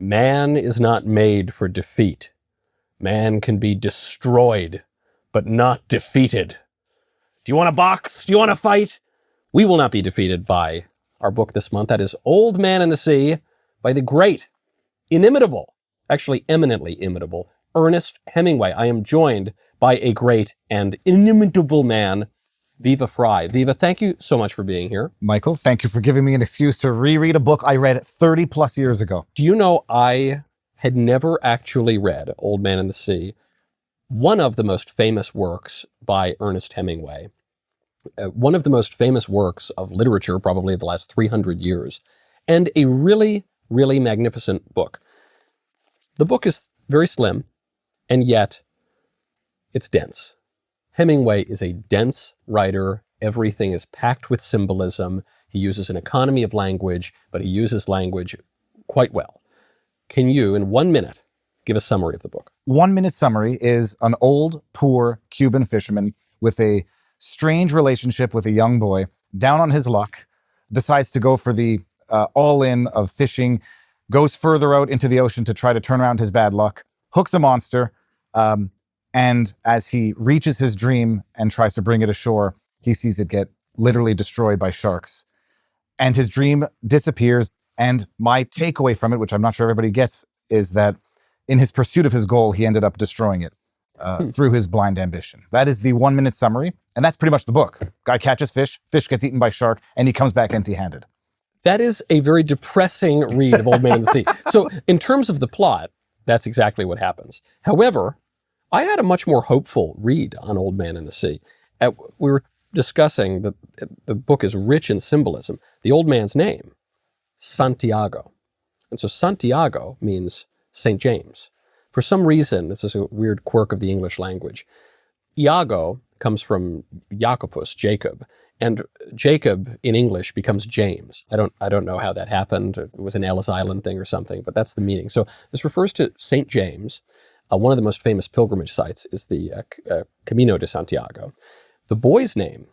Man is not made for defeat. Man can be destroyed, but not defeated. Do you want to box? Do you want to fight? We will not be defeated by our book this month. That is Old Man in the Sea by the great, inimitable, actually eminently imitable, Ernest Hemingway. I am joined by a great and inimitable man, Viva Frei. Viva, thank you so much for being here. Michael, thank you for giving me an excuse to reread a book I read 30 plus years ago. Do you know I had never actually read Old Man in the Sea, one of the most famous works by Ernest Hemingway, one of the most famous works of literature probably of the last 300 years, and a really, really magnificent book. The book is very slim, and yet it's dense. Hemingway is a dense writer. Everything is packed with symbolism. He uses an economy of language, but he uses language quite well. Can you, in 1 minute, give a summary of the book? 1 minute summary is an old, poor Cuban fisherman with a strange relationship with a young boy, down on his luck, decides to go for the all-in of fishing, goes further out into the ocean to try to turn around his bad luck, hooks a monster, and as he reaches his dream and tries to bring it ashore, he sees it get literally destroyed by sharks. And his dream disappears. And my takeaway from it, which I'm not sure everybody gets, is that in his pursuit of his goal, he ended up destroying it through his blind ambition. That is the 1 minute summary. And that's pretty much the book. Guy catches fish, fish gets eaten by shark, and he comes back empty-handed. That is a very depressing read of Old Man in the Sea. So in terms of the plot, that's exactly what happens. However, I had a much more hopeful read on Old Man in the Sea. We were discussing that the book is rich in symbolism. The old man's name, Santiago. And so Santiago means St. James. For some reason, this is a weird quirk of the English language. Iago comes from Jacobus, Jacob. And Jacob in English becomes James. I don't know how that happened. It was an Ellis Island thing or something, but that's the meaning. So this refers to St. James. One of the most famous pilgrimage sites is the Camino de Santiago. The boy's name,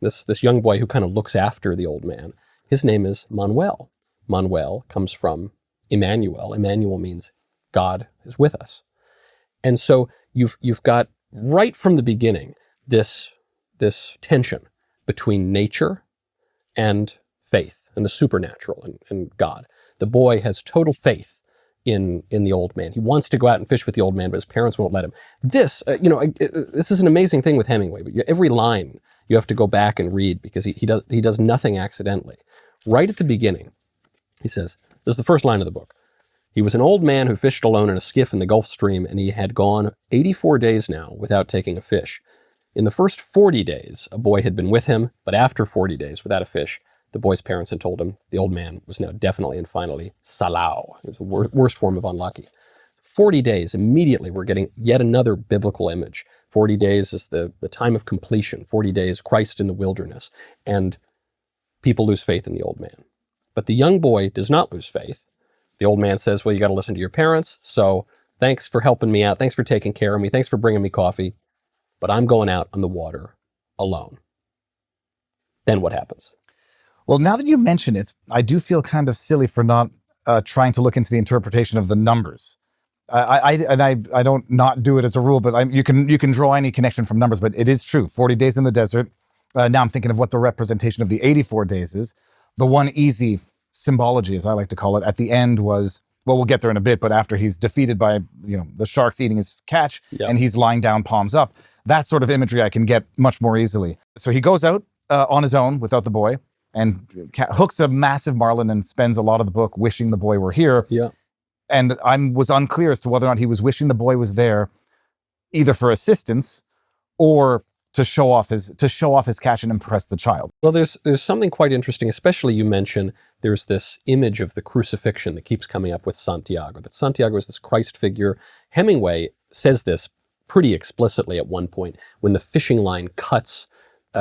this young boy who kind of looks after the old man, his name is Manuel. Manuel comes from Emmanuel. Emmanuel means God is with us. And so you've got right from the beginning this tension between nature and faith and the supernatural and God. The boy has total faith in the old man. He wants to go out and fish with the old man, but his parents won't let him. This, this is an amazing thing with Hemingway. But every line you have to go back and read because he does nothing accidentally. Right at the beginning, he says, this is the first line of the book. He was an old man who fished alone in a skiff in the Gulf Stream, and he had gone 84 days now without taking a fish. In the first 40 days, a boy had been with him, but after 40 days without a fish, the boy's parents had told him the old man was now definitely and finally salao. It was the worst form of unlucky. 40 days, immediately we're getting yet another biblical image. 40 days is the time of completion. 40 days, Christ in the wilderness. And people lose faith in the old man. But the young boy does not lose faith. The old man says, well, you got to listen to your parents. So thanks for helping me out. Thanks for taking care of me. Thanks for bringing me coffee. But I'm going out on the water alone. Then what happens? Well, now that you mention it, I do feel kind of silly for not trying to look into the interpretation of the numbers. I don't not do it as a rule, but you can draw any connection from numbers, but it is true. 40 days in the desert. Now I'm thinking of what the representation of the 84 days is. The one easy symbology, as I like to call it, at the end was, well, we'll get there in a bit, but after he's defeated by, the sharks eating his catch, yep, and he's lying down, palms up, that sort of imagery I can get much more easily. So he goes out on his own without the boy and hooks a massive marlin and spends a lot of the book wishing the boy were here. Yeah. And I was unclear as to whether or not he was wishing the boy was there either for assistance or to show off his catch and impress the child. Well, there's something quite interesting, especially you mention there's this image of the crucifixion that keeps coming up with Santiago, that Santiago is this Christ figure. Hemingway says this pretty explicitly at one point when the fishing line cuts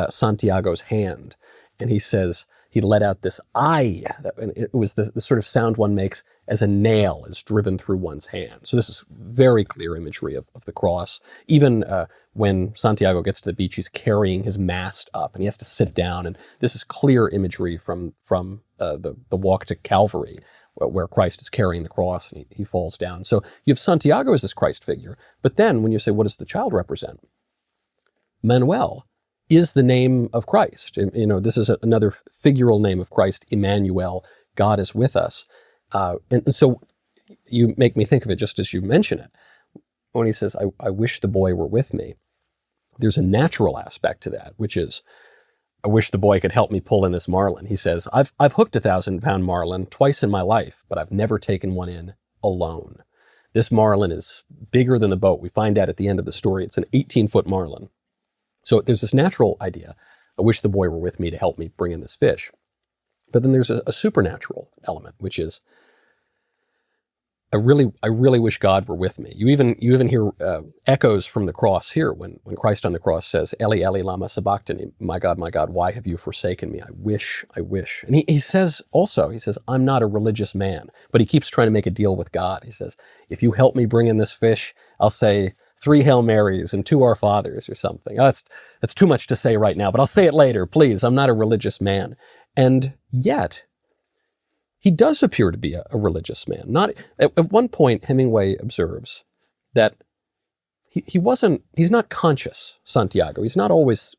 Santiago's hand, and he says he let out this "ay." And it was the sort of sound one makes as a nail is driven through one's hand. So this is very clear imagery of the cross. Even when Santiago gets to the beach, he's carrying his mast up and he has to sit down. And this is clear imagery from the walk to Calvary, where Christ is carrying the cross and he falls down. So you have Santiago as this Christ figure. But then when you say, what does the child represent? Manuel is the name of Christ. This is another figural name of Christ, Emmanuel, God is with us. And so you make me think of it just as you mention it. When he says, I wish the boy were with me, there's a natural aspect to that, which is, I wish the boy could help me pull in this marlin. He says, I've hooked a 1,000-pound marlin twice in my life, but I've never taken one in alone. This marlin is bigger than the boat. We find out at the end of the story, it's an 18-foot marlin. So there's this natural idea. I wish the boy were with me to help me bring in this fish. But then there's a supernatural element, which is, I really wish God were with me. You even hear echoes from the cross here when Christ on the cross says, Eli, Eli, lama sabachthani, my God, why have you forsaken me? I wish. And he says, I'm not a religious man, but he keeps trying to make a deal with God. He says, if you help me bring in this fish, I'll say 3 Hail Marys and 2 Our Fathers or something. That's too much to say right now, but I'll say it later, please. I'm not a religious man. And yet, he does appear to be a religious man. Not at one point, Hemingway observes that he's not conscious, Santiago. He's not always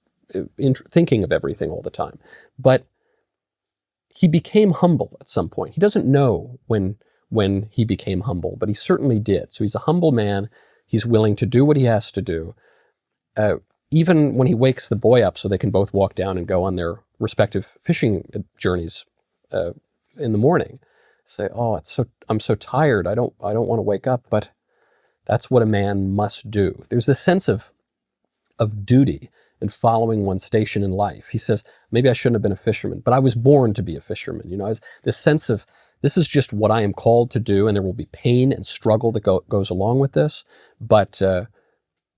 thinking of everything all the time. But he became humble at some point. He doesn't know when he became humble, but he certainly did. So he's a humble man. He's willing to do what he has to do. Even when he wakes the boy up so they can both walk down and go on their respective fishing journeys in the morning, say, I'm so tired. I don't want to wake up, but that's what a man must do. There's this sense of duty in following one's station in life. He says, maybe I shouldn't have been a fisherman, but I was born to be a fisherman. This sense of, this is just what I am called to do, and there will be pain and struggle that goes along with this, but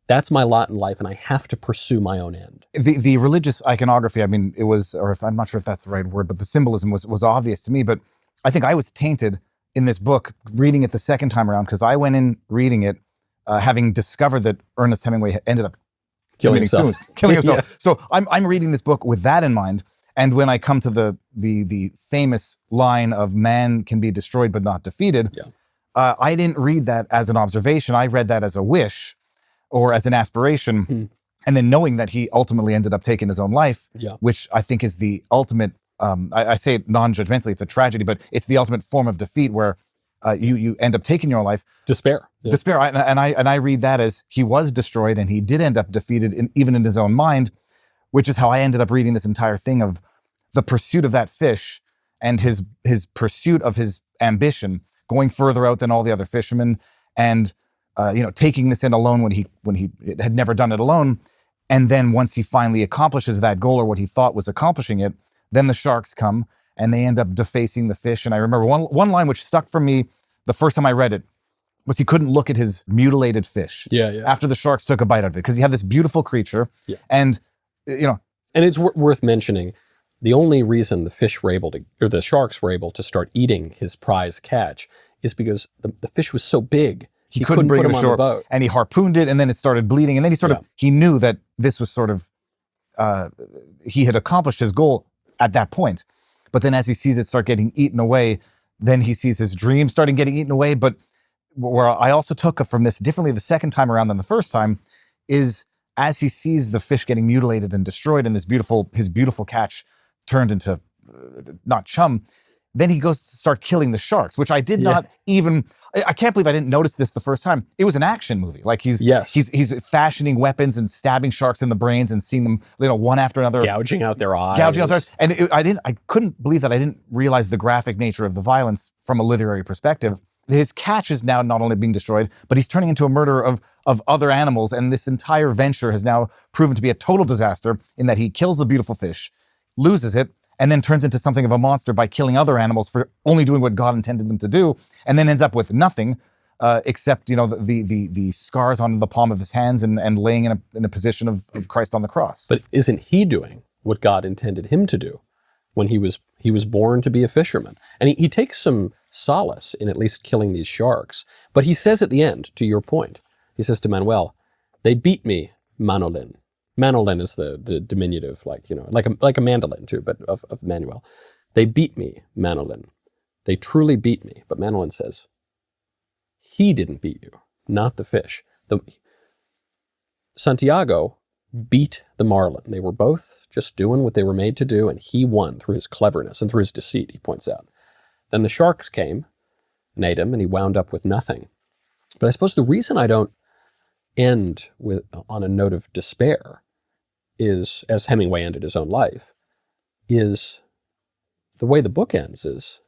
that's my lot in life, and I have to pursue my own end. The religious iconography, it was, I'm not sure if that's the right word, but the symbolism was obvious to me. But I think I was tainted in this book reading it the second time around, because I went in reading it having discovered that Ernest Hemingway ended up killing himself. Yeah. So I'm reading this book with that in mind. And when I come to the famous line of man can be destroyed but not defeated, I didn't read that as an observation. I read that as a wish or as an aspiration. And then knowing that he ultimately ended up taking his own life, which I think is the ultimate, I say it non-judgmentally, it's a tragedy, but it's the ultimate form of defeat where you end up taking your own life. Despair. Yeah. Despair. And I read that as he was destroyed and he did end up defeated even in his own mind, which is how I ended up reading this entire thing of the pursuit of that fish and his pursuit of his ambition, going further out than all the other fishermen, and taking this in alone when he had never done it alone. And then once he finally accomplishes that goal, or what he thought was accomplishing it, then the sharks come and they end up defacing the fish. And I remember one line which stuck for me the first time I read it was he couldn't look at his mutilated fish after the sharks took a bite out of it, because you have this beautiful creature. Yeah. And and it's worth mentioning, the only reason the sharks were able to start eating his prize catch is because the fish was so big. He couldn't bring him ashore, on the boat. And he harpooned it, and then it started bleeding, and then he knew that this was sort of, he had accomplished his goal at that point. But then as he sees it start getting eaten away, then he sees his dream starting getting eaten away. But where I also took from this differently the second time around than the first time is as he sees the fish getting mutilated and destroyed, and his beautiful catch turned into not chum, then he goes to start killing the sharks, which I did not even, I can't believe I didn't notice this the first time. It was an action movie. Like he's fashioning weapons and stabbing sharks in the brains and seeing them, one after another. Gouging out their eyes. And I couldn't believe that I didn't realize the graphic nature of the violence from a literary perspective. His catch is now not only being destroyed, but he's turning into a murderer of other animals. And this entire venture has now proven to be a total disaster in that he kills the beautiful fish, loses it, and then turns into something of a monster by killing other animals for only doing what God intended them to do, and then ends up with nothing except the scars on the palm of his hands and laying in a position of Christ on the cross. But isn't he doing what God intended him to do when he was born to be a fisherman? And he takes some solace in at least killing these sharks. But he says at the end, to your point, he says to Manuel, "They beat me, Manolin." Manolin is the diminutive, like a mandolin too, but of Manuel. "They beat me, Manolin. They truly beat me. But Manolin says, he didn't beat you, not the fish. Santiago beat the marlin. They were both just doing what they were made to do, and he won through his cleverness and through his deceit, he points out. Then the sharks came, and ate him, and he wound up with nothing. But I suppose the reason I don't end on a note of despair is, as Hemingway ended his own life, is the way the book ends is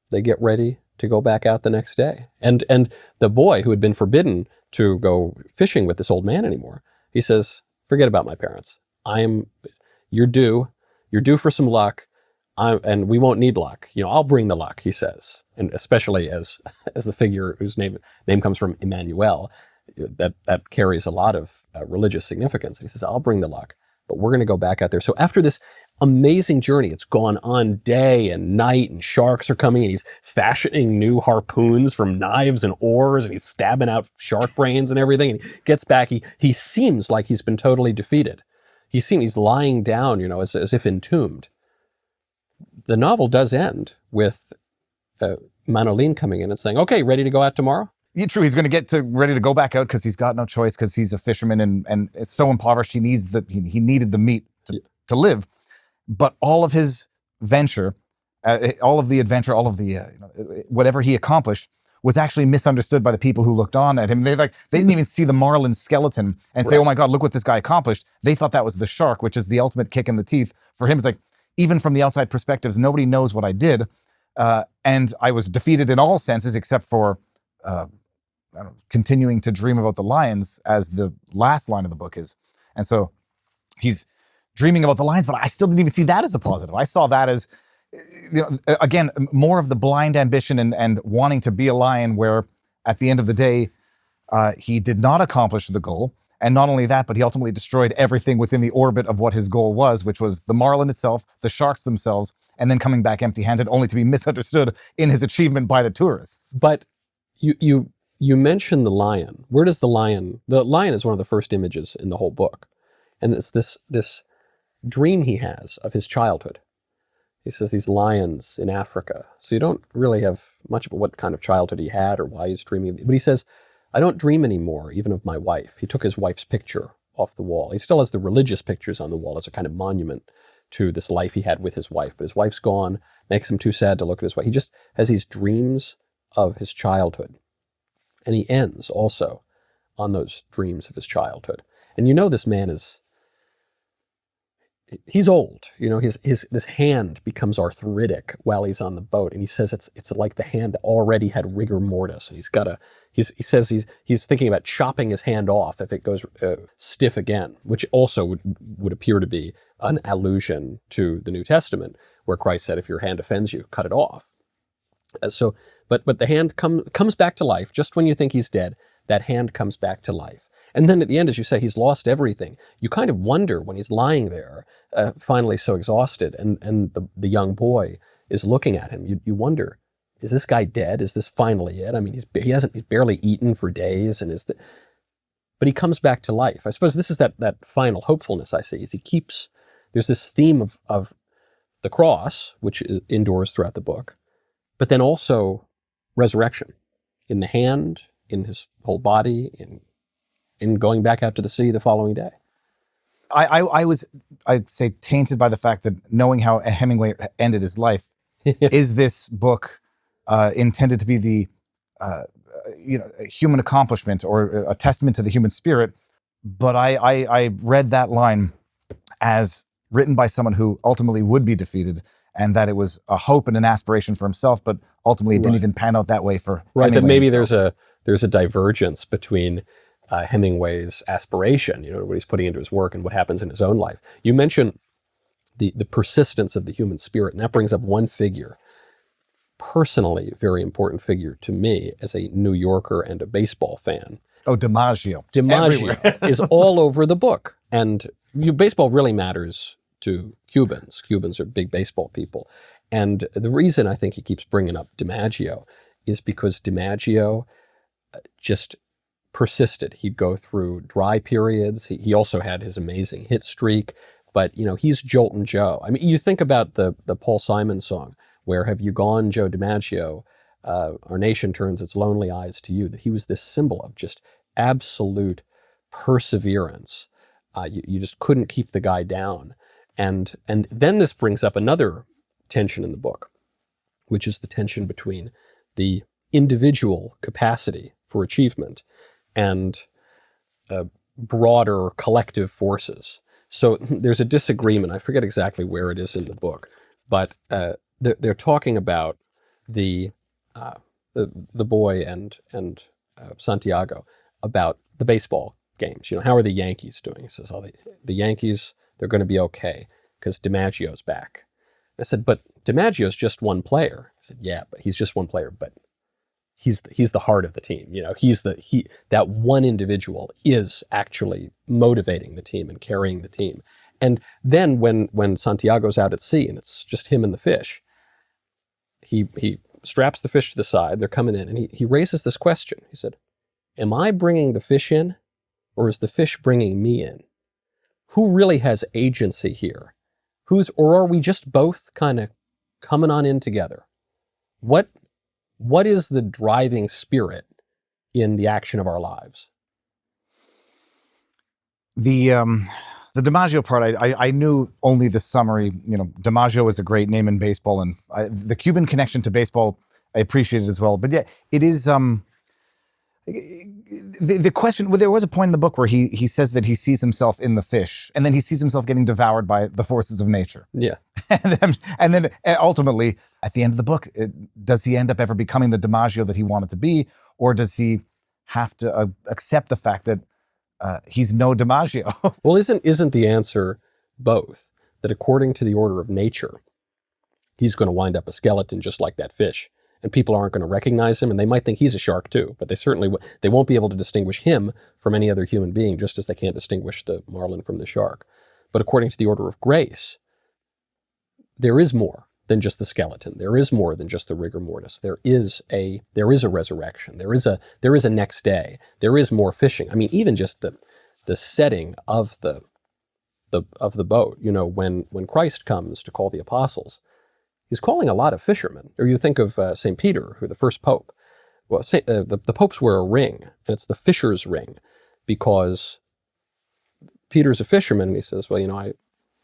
they get ready to go back out the next day. And the boy who had been forbidden to go fishing with this old man anymore, he says, forget about my parents. You're due for some luck. And we won't need luck. I'll bring the luck, he says. And especially as the figure whose name comes from Emmanuel, that carries a lot of religious significance. He says, I'll bring the luck, but we're going to go back out there. So after this amazing journey, it's gone on day and night, and sharks are coming, and he's fashioning new harpoons from knives and oars, and he's stabbing out shark brains and everything. And he gets back. He seems like he's been totally defeated. He's lying down, as if entombed. The novel does end with Manolin coming in and saying, okay, ready to go out tomorrow? Yeah, true. He's going to get ready to go back out because he's got no choice, because he's a fisherman and it's so impoverished. He needed the meat to live. But all of his venture, all of the adventure, all of the whatever he accomplished was actually misunderstood by the people who looked on at him. They didn't even see the marlin skeleton and say, oh my God, look what this guy accomplished. They thought that was the shark, which is the ultimate kick in the teeth. For him, it's like, even from the outside perspectives, nobody knows what I did. And I was defeated in all senses, except for continuing to dream about the lions, as the last line of the book is. And so he's dreaming about the lions, but I still didn't even see that as a positive. I saw that as, again, more of the blind ambition and wanting to be a lion, where at the end of the day, he did not accomplish the goal. And not only that, but he ultimately destroyed everything within the orbit of what his goal was, which was the marlin itself, the sharks themselves, and then coming back empty-handed, only to be misunderstood in his achievement by the tourists. But you mentioned the lion. Where does the lion is one of the first images in the whole book. And it's this dream he has of his childhood. He says these lions in Africa. So you don't really have much of what kind of childhood he had or why he's dreaming. But he says, I don't dream anymore, even of my wife. He took his wife's picture off the wall. He still has the religious pictures on the wall as a kind of monument to this life he had with his wife. But his wife's gone, makes him too sad to look at his wife. He just has these dreams of his childhood. And he ends also on those dreams of his childhood. And this man he's old. This hand becomes arthritic while he's on the boat. And he says it's like the hand already had rigor mortis. And he says he's thinking about chopping his hand off if it goes stiff again, which also would appear to be an allusion to the New Testament, where Christ said, if your hand offends you, cut it off. But the hand comes back to life. Just when you think he's dead, that hand comes back to life. And then at the end, as you say, he's lost everything. You kind of wonder when he's lying there, finally so exhausted, and the young boy is looking at him. You wonder, is this guy dead? Is this finally it? I mean, he's barely eaten for days, but he comes back to life. I suppose this is that final hopefulness I see. There's this theme of the cross, which endures throughout the book, but then also resurrection in the hand, in his whole body, in going back out to the sea the following day. I was, I'd say, tainted by the fact that knowing how Hemingway ended his life, is this book intended to be the human accomplishment or a testament to the human spirit? But I read that line as written by someone who ultimately would be defeated, and that it was a hope and an aspiration for himself, but ultimately it didn't even pan out that way for Hemingway that maybe himself. there's a divergence between Hemingway's aspiration, what he's putting into his work, and what happens in his own life. You mentioned the persistence of the human spirit, and that brings up one figure, personally very important figure to me as a New Yorker and a baseball fan. Oh, DiMaggio. DiMaggio is all over the book. And baseball really matters to Cubans. Cubans are big baseball people. And the reason I think he keeps bringing up DiMaggio is because DiMaggio just persisted. He'd go through dry periods. He also had his amazing hit streak, but he's Joltin' Joe. I mean, you think about the Paul Simon song, "Where Have You Gone, Joe DiMaggio? Our nation turns its lonely eyes to you." That he was this symbol of just absolute perseverance. You just couldn't keep the guy down. And then this brings up another tension in the book, which is the tension between the individual capacity for achievement and broader collective forces. So there's a disagreement. I forget exactly where it is in the book, but they're talking about the boy and Santiago about the baseball games. How are the Yankees doing? He says, "Oh, the Yankees, they're going to be okay because DiMaggio's back." I said, "But DiMaggio's just one player." He said, "Yeah, but he's just one player, but he's the heart of the team. That one individual is actually motivating the team and carrying the team." And then when Santiago's out at sea and it's just him and the fish, he straps the fish to the side. They're coming in, and he raises this question. He said, "Am I bringing the fish in, or is the fish bringing me in? Who really has agency here? Or are we just both kind of coming on in together? What is the driving spirit in the action of our lives?" The DiMaggio part, I knew only the summary. DiMaggio is a great name in baseball, and the Cuban connection to baseball I appreciated as well. But yeah, it is the question. Well, there was a point in the book where he says that he sees himself in the fish, and then he sees himself getting devoured by the forces of nature. Yeah, and then ultimately at the end of the book, does he end up ever becoming the DiMaggio that he wanted to be, or does he have to accept the fact that he's no DiMaggio? Well, isn't the answer both? That according to the order of nature, he's going to wind up a skeleton just like that fish, and people aren't going to recognize him, and they might think he's a shark too, but they won't be able to distinguish him from any other human being, just as they can't distinguish the marlin from the shark. But according to the order of grace, there is more than just the skeleton. There is more than just the rigor mortis. There is a resurrection. There is a next day. There is more fishing. I mean, even just the setting of the boat. When Christ comes to call the apostles, he's calling a lot of fishermen. Or you think of St. Peter, who the first pope. Well, the popes wear a ring, and it's the fisher's ring, because Peter's a fisherman, and he says, "Well, I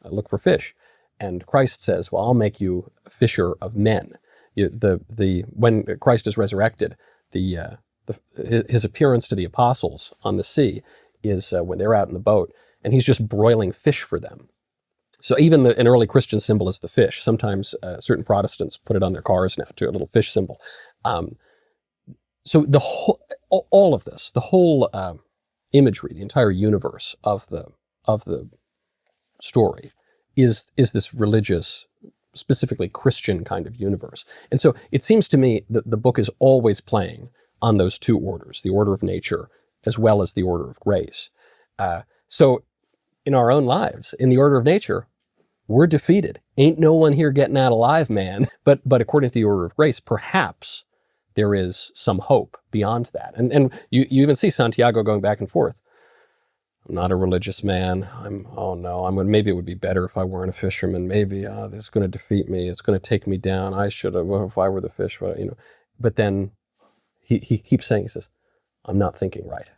look for fish." And Christ says, "Well, I'll make you a fisher of men." When Christ is resurrected, his appearance to the apostles on the sea is when they're out in the boat, and he's just broiling fish for them. So even an early Christian symbol is the fish. Sometimes certain Protestants put it on their cars now too, a little fish symbol. So all of this, the whole imagery, the entire universe of the story is this religious, specifically Christian kind of universe. And so it seems to me that the book is always playing on those two orders, the order of nature as well as the order of grace. So in our own lives, in the order of nature, we're defeated. Ain't no one here getting out alive, man. But according to the order of grace, perhaps there is some hope beyond that. And you even see Santiago going back and forth. "I'm not a religious man. Maybe it would be better if I weren't a fisherman. Maybe this is going to defeat me. It's going to take me down. I should have, if I were the fish, But then he keeps saying, he says, "I'm not thinking right.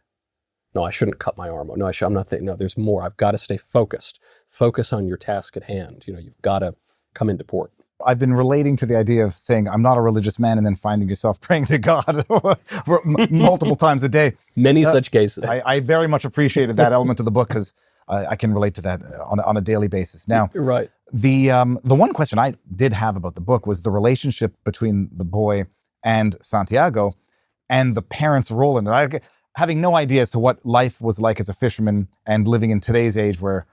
No, I shouldn't cut my arm. No, I'm not thinking, no, there's more. I've got to stay focused. Focus on your task at hand. You've got to come into port." I've been relating to the idea of saying, "I'm not a religious man," and then finding yourself praying to God multiple times a day. Many such cases. I very much appreciated that element of the book because I can relate to that on a daily basis. Now, right. The one question I did have about the book was the relationship between the boy and Santiago and the parents' role in it. Having no idea as to what life was like as a fisherman and living in today's age where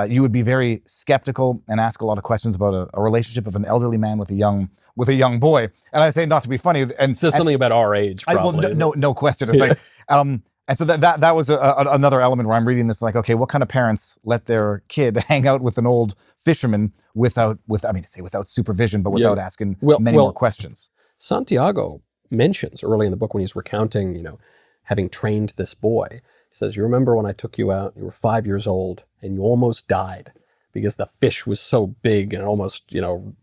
you would be very skeptical and ask a lot of questions about a relationship of an elderly man with a young boy. And I say not to be funny. And says something about our age, probably. No question. It's like, and so that was another element where I'm reading this like, okay, what kind of parents let their kid hang out with an old fisherman without supervision, but without asking many more questions? Santiago mentions early in the book when he's recounting, having trained this boy. He says, "You remember when I took you out, you were 5 years old and you almost died, because the fish was so big and it almost,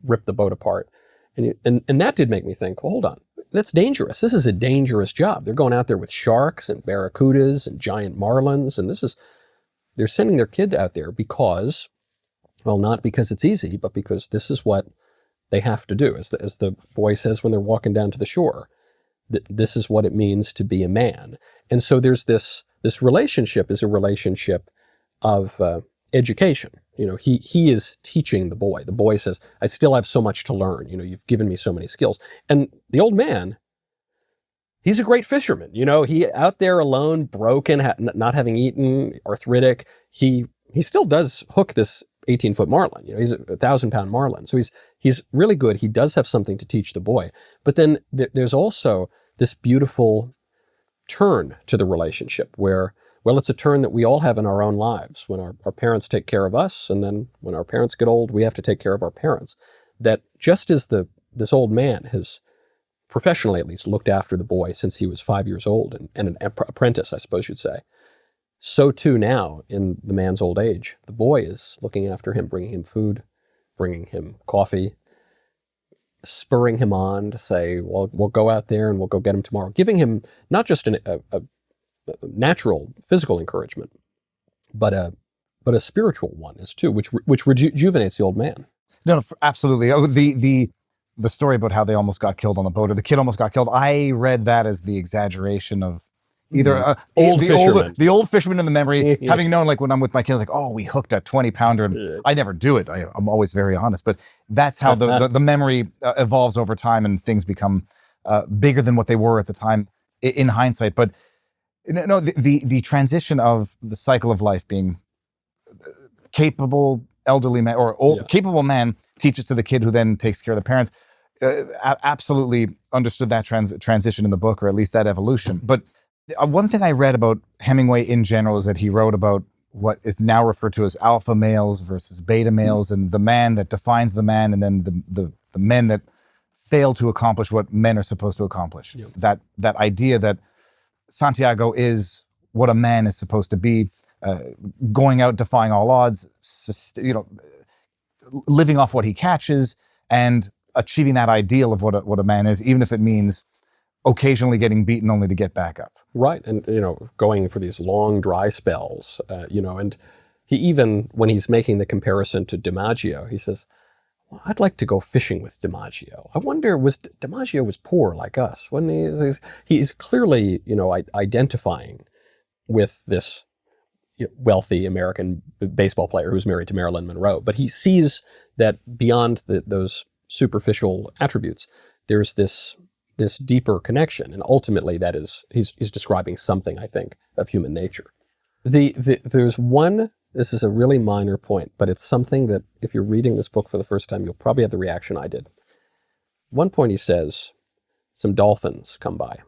ripped the boat apart. And that did make me think, well, hold on, that's dangerous. This is a dangerous job. They're going out there with sharks and barracudas and giant marlins, and they're sending their kid out there because, well, not because it's easy, but because this is what they have to do. As the boy says when they're walking down to the shore, this is what it means to be a man. And so there's this relationship is a relationship of education. He is teaching the boy. The boy says, I still have so much to learn. You've given me so many skills. And the old man, he's a great fisherman. He out there alone, broken, not having eaten, arthritic. He still does hook this 18-foot marlin. He's a 1,000-pound marlin. So he's really good. He does have something to teach the boy. But then there's also this beautiful turn to the relationship where, well, it's a turn that we all have in our own lives when our parents take care of us, and then when our parents get old, we have to take care of our parents. That just as this old man has, professionally at least, looked after the boy since he was 5 years old, and an apprentice, I suppose you'd say, so too now in the man's old age, the boy is looking after him, bringing him food, bringing him coffee, spurring him on to say, well, we'll go out there and we'll go get him tomorrow, giving him not just a natural physical encouragement, but a spiritual one as too, which rejuvenates the old man. No, absolutely. Oh, the story about how they almost got killed on the boat, or the kid almost got killed, I read that as the exaggeration of either the old fisherman in the memory, having known, like when I'm with my kids, like, oh, we hooked a 20-pounder, and I never do it. I'm always very honest, but that's how the memory evolves over time, and things become bigger than what they were at the time in hindsight. But no, the transition of the cycle of life being capable elderly man or old capable man teaches to the kid, who then takes care of the parents. Absolutely understood that transition in the book, or at least that evolution. But one thing I read about Hemingway in general is that he wrote about what is now referred to as alpha males versus beta males, and the man that defines the man, and then the men that fail to accomplish what men are supposed to accomplish. That idea that Santiago is what a man is supposed to be, going out, defying all odds, living off what he catches, and achieving that ideal of what a man is, even if it means occasionally getting beaten only to get back up. Right, and going for these long dry spells, and he even, when he's making the comparison to DiMaggio, he says, well, I'd like to go fishing with DiMaggio. I wonder, DiMaggio was poor like us, wasn't he? He's clearly, identifying with this wealthy American baseball player who's married to Marilyn Monroe, but he sees that beyond those superficial attributes, there's this deeper connection, and ultimately that is he's describing something, I think, of human nature. There's one. This is a really minor point, but it's something that if you're reading this book for the first time, you'll probably have the reaction I did. One point he says, some dolphins come by,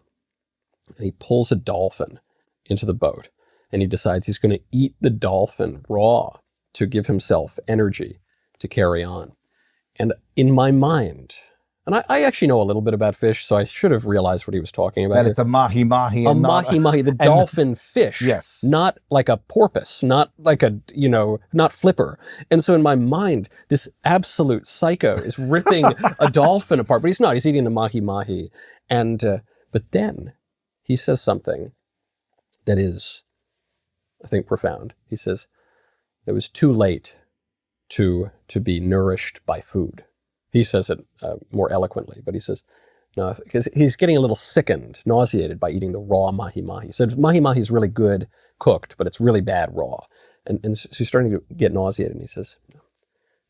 and he pulls a dolphin into the boat, and he decides he's going to eat the dolphin raw to give himself energy to carry on. And in my mind, and I actually know a little bit about fish, so I should have realized what he was talking about. That it's a mahi-mahi. A mahi-mahi, the dolphin fish. Yes. Not like a porpoise, not like not flipper. And so in my mind, this absolute psycho is ripping a dolphin apart, but he's not. He's eating the mahi-mahi. And, but then he says something that is, I think, profound. He says, it was too late to be nourished by food. He says it more eloquently, but he says, no, because he's getting a little sickened, nauseated by eating the raw mahi-mahi. He said mahi-mahi is really good cooked, but it's really bad raw. And so he's starting to get nauseated, and he says,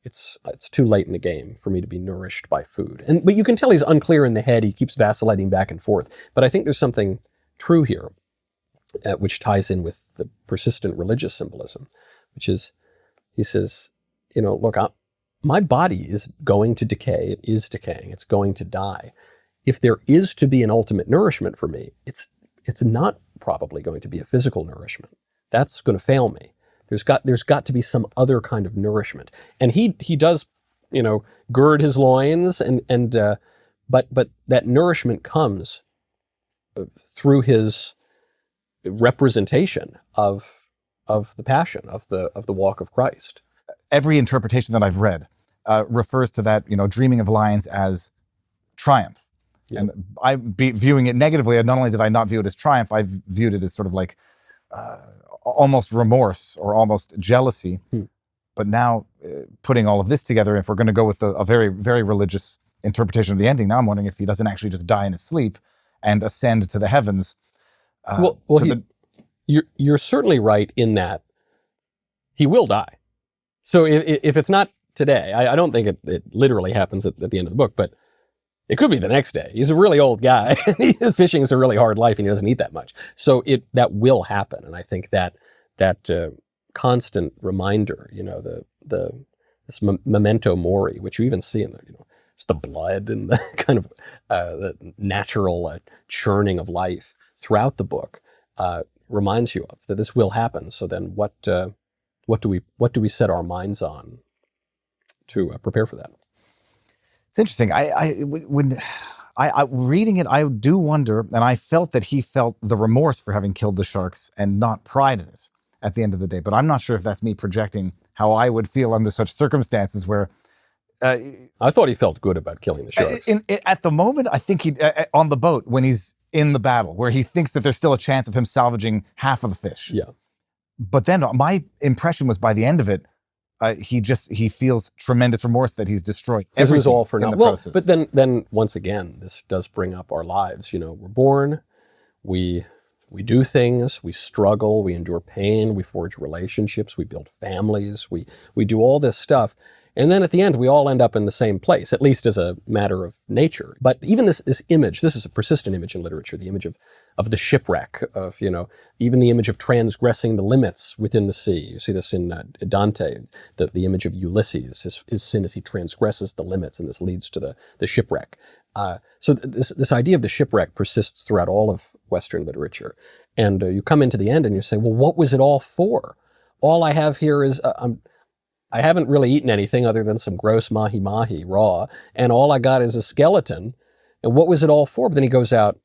it's too late in the game for me to be nourished by food. But you can tell he's unclear in the head. He keeps vacillating back and forth. But I think there's something true here, which ties in with the persistent religious symbolism, which is, he says, look, my body is going to decay. It is decaying. It's going to die. If there is to be an ultimate nourishment for me, it's not probably going to be a physical nourishment. That's going to fail me. There's got to be some other kind of nourishment. And he does, gird his loins, but that nourishment comes through his representation of the passion, of the walk of Christ. every interpretation that I've read refers to that, dreaming of lions as triumph. Yeah. And viewing it negatively, and not only did I not view it as triumph, I viewed it as sort of like almost remorse or almost jealousy. But now putting all of this together, if we're going to go with a very, very religious interpretation of the ending, now I'm wondering if he doesn't actually just die in his sleep and ascend to the heavens. You're certainly right in that he will die. So if it's not today, I don't think it literally happens at the end of the book, but it could be the next day. He's a really old guy. Fishing is a really hard life, and he doesn't eat that much. So that will happen, and I think that constant reminder, this memento mori, which you even see in it's the blood and the kind of the natural churning of life throughout the book, reminds you of that this will happen. So then, what do we set our minds on to prepare for that? It's interesting. When reading it, I do wonder, and I felt that he felt the remorse for having killed the sharks and not pride in it at the end of the day. But I'm not sure if that's me projecting how I would feel under such circumstances where... I thought he felt good about killing the sharks. At the moment, I think he on the boat when he's in the battle, where he thinks that there's still a chance of him salvaging half of the fish. Yeah. But then my impression was by the end of it, he feels tremendous remorse that he's destroyed everything. It was all for now. Process. But then once again, this does bring up our lives. We're born, we do things, we struggle, we endure pain, we forge relationships, we build families, we do all this stuff. And then at the end, we all end up in the same place, at least as a matter of nature. But even this image, this is a persistent image in literature, the image of the shipwreck, of, even the image of transgressing the limits within the sea. You see this in Dante, the image of Ulysses, his sin as he transgresses the limits, and this leads to the shipwreck. So this idea of the shipwreck persists throughout all of Western literature. And you come into the end and you say, well, what was it all for? All I have here is... I haven't really eaten anything other than some gross mahi-mahi raw, and all I got is a skeleton. And what was it all for? But then he goes out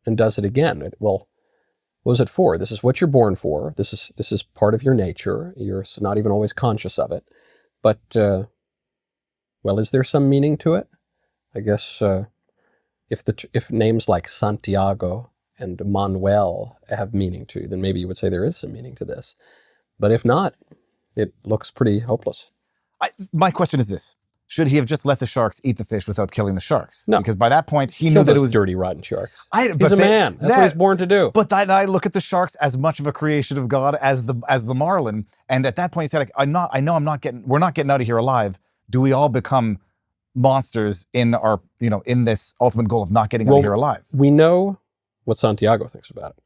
and does it again. Well, what was it for? This is what you're born for. This is part of your nature. You're not even always conscious of it. But, is there some meaning to it? I guess if names like Santiago and Manuel have meaning to you, then maybe you would say there is some meaning to this. But if not, it looks pretty hopeless. My question is this. Should he have just let the sharks eat the fish without killing the sharks? No. Because by that point, he knew that it was... dirty, rotten sharks. He's a man. That's what he's born to do. But I look at the sharks as much of a creation of God as the marlin. And at that point, he said, we're not getting out of here alive. Do we all become monsters in our, in this ultimate goal of not getting out of here alive? We know what Santiago thinks about it.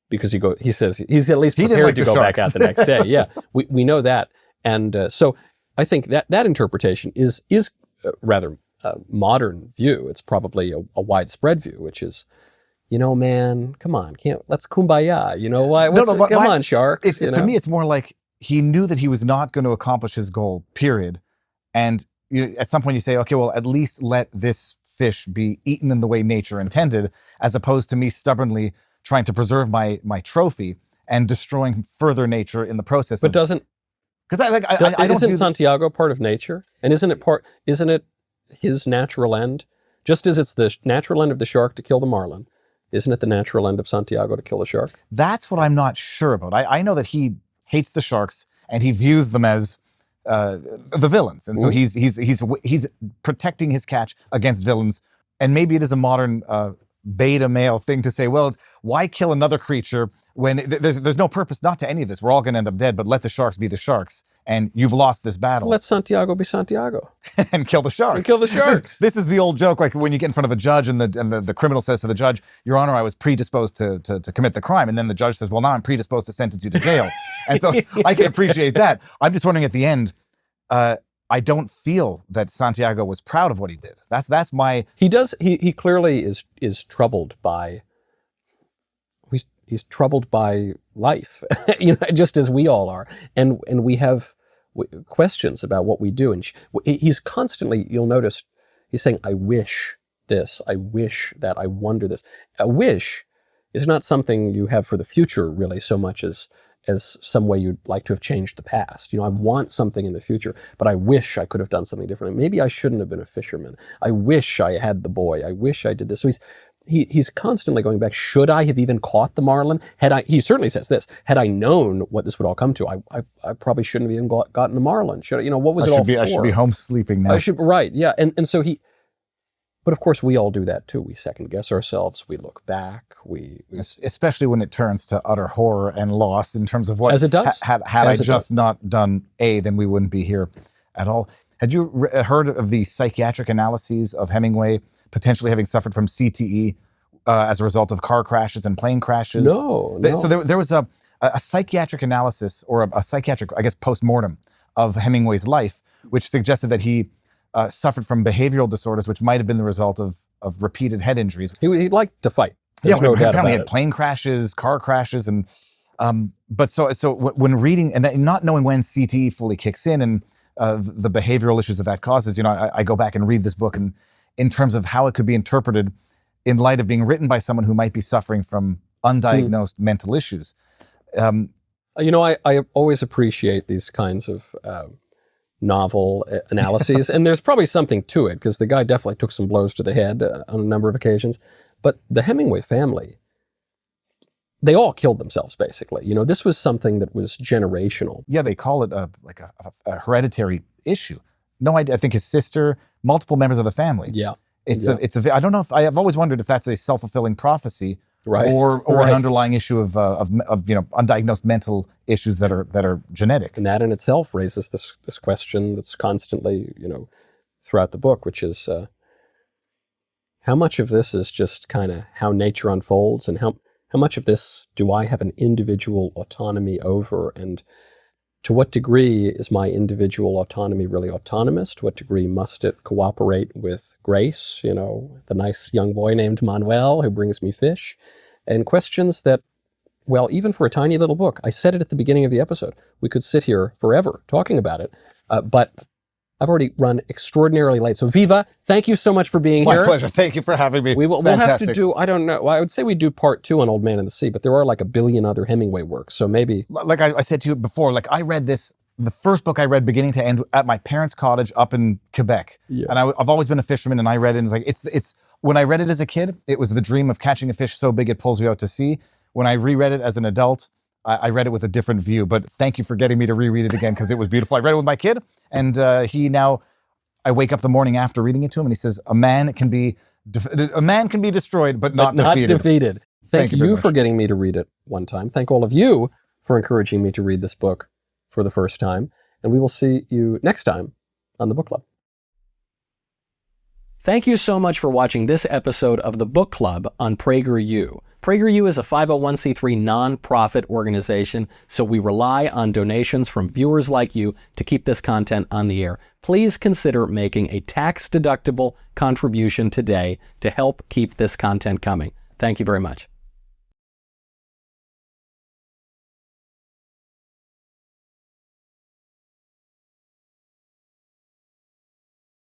Because he says he's at least prepared to go back out the next day. Yeah, we know that. And so I think that interpretation is a rather modern view. It's probably a widespread view, which is, man, come on, let's kumbaya. Why? Come on, sharks. To me, it's more like he knew that he was not going to accomplish his goal, period. And at some point you say, okay, well, at least let this fish be eaten in the way nature intended, as opposed to me stubbornly trying to preserve my trophy and destroying further nature in the process. But isn't Santiago part of nature? And isn't it his natural end? Just as it's the natural end of the shark to kill the marlin, isn't it the natural end of Santiago to kill the shark? That's what I'm not sure about. I know that he hates the sharks and he views them as the villains, and so he's protecting his catch against villains. And maybe it is a modern beta male thing to say, well, why kill another creature when there's no purpose not to any of this? We're all going to end up dead, but let the sharks be the sharks, and you've lost this battle. Let Santiago be Santiago. And kill the sharks. This is the old joke, like when you get in front of a judge and the criminal says to the judge, Your Honor, I was predisposed to commit the crime. And then the judge says, well, now I'm predisposed to sentence you to jail. And so I can appreciate that. I'm just wondering at the end, I don't feel that Santiago was proud of what he did. That's my... He clearly is troubled by... He's troubled by life, just as we all are. And we have questions about what we do. And he's constantly, you'll notice, he's saying, I wish this, I wish that, I wonder this. A wish is not something you have for the future, really, so much as as some way you'd like to have changed the past. I want something in the future, but I wish I could have done something different. Maybe I shouldn't have been a fisherman. I wish I had the boy. I wish I did this. So he's constantly going back. Should I have even caught the marlin? He certainly says this, had I known what this would all come to, I probably shouldn't have even gotten the marlin. What was it all for? I should be home sleeping now. Right, yeah. And so but of course we all do that too. We second guess ourselves. We look back. Especially when it turns to utter horror and loss in terms of what, as it does. Had I just not done A, then we wouldn't be here at all. Had you heard of the psychiatric analyses of Hemingway potentially having suffered from CTE as a result of car crashes and plane crashes? No. So there was a psychiatric analysis, or a psychiatric, I guess, post-mortem of Hemingway's life, which suggested that he suffered from behavioral disorders, which might have been the result of repeated head injuries. He liked to fight. There's no doubt about apparently it. He had plane crashes, car crashes, and but so when reading and not knowing when CTE fully kicks in and the behavioral issues that causes, I go back and read this book, and in terms of how it could be interpreted in light of being written by someone who might be suffering from undiagnosed mental issues. I always appreciate these kinds of novel analyses, and there's probably something to it, because the guy definitely took some blows to the head on a number of occasions. But the Hemingway family, they all killed themselves, basically. This was something that was generational. Yeah, they call it a hereditary issue. No idea. I think his sister, multiple members of the family. Yeah. I don't know if I've always wondered if that's a self-fulfilling prophecy, right, or right, an underlying issue of undiagnosed mental issues that are genetic. And that in itself raises this question that's constantly throughout the book, which is how much of this is just kind of how nature unfolds, and how much of this do I have an individual autonomy over, and to what degree is my individual autonomy really autonomous? To what degree must it cooperate with Grace, the nice young boy named Manuel who brings me fish? And questions that, well, even for a tiny little book, I said it at the beginning of the episode, we could sit here forever talking about it, but I've already run extraordinarily late. So Viva, thank you so much for being here. My pleasure. Thank you for having me. We'll have to do, I don't know, well, I would say we do part 2 on Old Man in the Sea, but there are like a billion other Hemingway works. So maybe. Like I said to you before, I read this, the first book I read beginning to end at my parents' cottage up in Quebec. Yeah. And I've always been a fisherman, and I read it, and it's when I read it as a kid, it was the dream of catching a fish so big it pulls you out to sea. When I reread it as an adult, I read it with a different view. But thank you for getting me to reread it again, because it was beautiful. I read it with my kid, and I wake up the morning after reading it to him, and he says, a man can be destroyed, but not defeated. Thank you for getting me to read it one time. Thank all of you for encouraging me to read this book for the first time. And we will see you next time on the Book Club. Thank you so much for watching this episode of the Book Club on PragerU. PragerU is a 501c3 nonprofit organization, so we rely on donations from viewers like you to keep this content on the air. Please consider making a tax-deductible contribution today to help keep this content coming. Thank you very much.